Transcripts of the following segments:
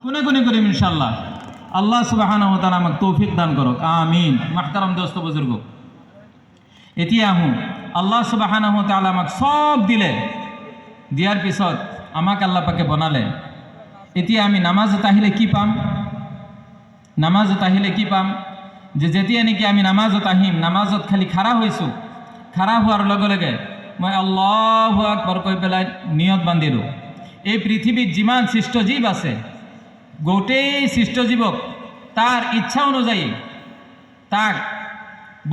গুনে গুনে করিম ইনশাআল্লাহ। আল্লাহ সুবহানাহু ওয়া তাআলা আমাক তৌফিক দান করুক, আমিন। মাহতারাম দোস্ত বুজুর্গ, এতিয়া আহোঁ, আল্লাহ সুবহানাহু ওয়া তাআলা আমাক সব দিলে, দিয়ার পিছত আমাক আল্লাহ পাকে বনালে। এতিয়া আমি নামাজত আহিলে কি পাম? নামাজত আহিলে কি পাম? যে যেতিয়া নেকি আমি নামাজত আহিম, নামাজত খালি খাৰা হৈছোঁ, খাৰা হোৱাৰ লগে লগে মই আল্লাহু আকবার কৈ পেলাই নিয়ত বান্ধিলোঁ। এই পৃথিৱীত যিমান সৃষ্টজীৱ আছে, গোটেই সৃষ্টজীৱক তাৰ ইচ্ছা অনুযায়ী তাক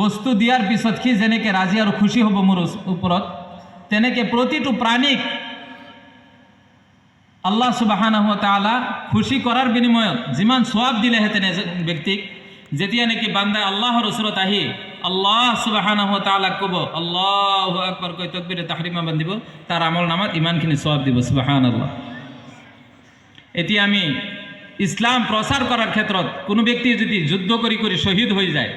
বস্তু দিয়াৰ পিছত সি যেনেকৈ ৰাজি আৰু খুশি হ'ব মোৰ ওপৰত, তেনেকৈ প্ৰতিটো প্ৰাণীক আল্লাহ সুবহানাহু ওয়া তাআলা খুশি কৰাৰ বিনিময়ত যিমান সওয়াব দিলেহেঁতেন এজন ব্যক্তিক, যেতিয়া নেকি বান্দা আল্লাহৰ ওচৰত আহি আল্লাহ সুবহানাহু ওয়া তাআলাক ক'ব, আল্লাহু আকবার কৈ তাকবীৰে তাহৰিমা বান্ধিব, তাৰ আমল নামাত ইমানখিনি সওয়াব দিব। সুবহানাল্লাহ। এতিয়া আমি ইসলাম প্রচার করার ক্ষেত্ৰত কোনো ব্যক্তি যদি যুদ্ধ কৰি কৰি শহীদ হৈ যায়,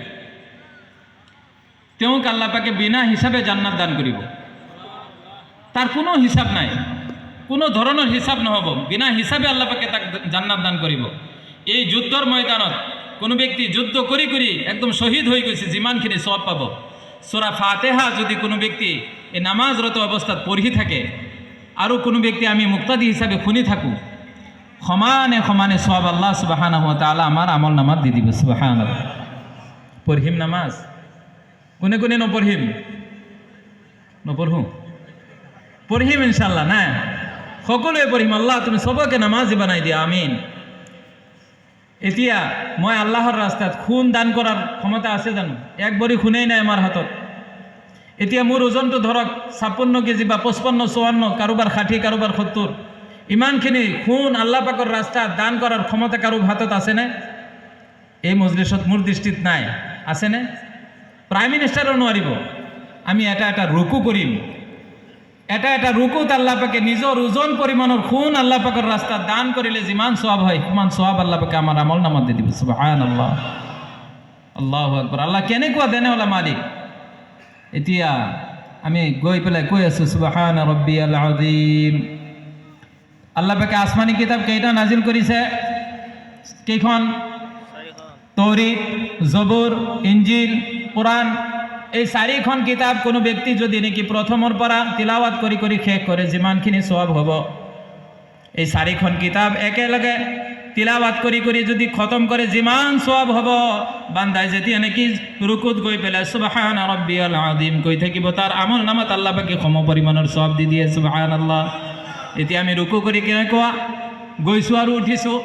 তেওঁক আল্লাহ পাকে বিনা হিসাবে জান্নাত দান কৰিব। তার কোনো হিসাব নাই, কোনো ধরনের হিসাব নহব, বিনা হিসাবে আল্লাহ পাকে তাক জান্নাত দান কৰিব। এই যুদ্ধৰ ময়দানত কোনো ব্যক্তি যুদ্ধ কৰি কৰি একদম শহীদ হৈ গৈছে, যিমানখিনি সওয়াব পাব। সূরা ফাতিহা যদি কোনো ব্যক্তি এই নামাজরত অৱস্থাত পঢ়ি থাকে, আৰু কোনো ব্যক্তি আমি মুক্তাদি হিসাবে শুনি থাকোঁ, সমানে সমানে সওয়াব আল্লাহ সুবহানাহু ওয়া তাআলা আমার আমল নামাত দি দিব। সুবহানাল্লাহ। পঢ়িম নামাজ? কোনে কোনে নপঢ়িম? নপঢ়োঁ? পঢ়িম ইনশাআল্লাহ না? সকলোৱে পঢ়িম। আল্লাহ তুমি সবকে নামাজি বনাই দিয়া, আমিন। এতিয়া মই আল্লাহৰ ৰাস্তাত খুন দান কৰাৰ ক্ষমতা আছে জানো? এক বড়ি খুনেই নাই আমাৰ হাতত। এতিয়া মোৰ ওজনটো ধৰক 56 কেজি বা 55, 54, কাৰোবাৰ 60, কাৰোবাৰ 70, ইমানখিনি খুন আল্লাহ পাকৰ ৰাস্তাত দান কৰাৰ ক্ষমতা কাৰো হাতত আছেনে? এই মজলিছত মোৰ দৃষ্টিত নাই। আছেনে? প্ৰাইম মিনিষ্টাৰো নোৱাৰিব। আমি এটা এটা রুকু কৰিম, এটা এটা রুকুত আল্লাহ পাকে নিজৰ ওজন পৰিমাণৰ খুন আল্লাহ পাকৰ ৰাস্তাত দান কৰিলে যিমান সওয়াব হয়, সিমান সওয়াব আল্লাহ পাকে আমাৰ আমল নামাত দি দিব। সুবহানাল্লাহ, আল্লাহু আকবার। আল্লাহ কেনেকুৱা দেনেৱালা মালিক। এতিয়া আমি গৈ পেলাই কৈ আছোঁ, সুবহান ৰব্বিয়াল আযীম। আল্লাহ পাকে আসমানি কিতাব কেইটা নাজিল কৰিছে? কেইখন? তৌৰীত, জবুৰ, ইঞ্জিল, কোরআন। এই 4খন কিতাব কোনো ব্যক্তি যদি নেকি প্ৰথমৰ পৰা তিলাওয়াত কৰি কৰি শেষ কৰে, যিমানখিনি সওয়াব হ'ব। এই 4খন কিতাব একেলগে তিলাওয়াত কৰি কৰি যদি খতম কৰে, যিমান সওয়াব হ'ব, বান্দাই যেতিয়া নেকি রুকুত গৈ পেলাই সুবহান রব্বিয়াল আযীম কৈ থাকিব, তাৰ আমল নামাত আল্লাহ পাকে সম পৰিমাণৰ সওয়াব দি দিয়ে। সুবহানাল্লাহ। এতিয়া আমি রুকু কৰি কেনেকুৱা গৈছোঁ আৰু উঠিছোঁ,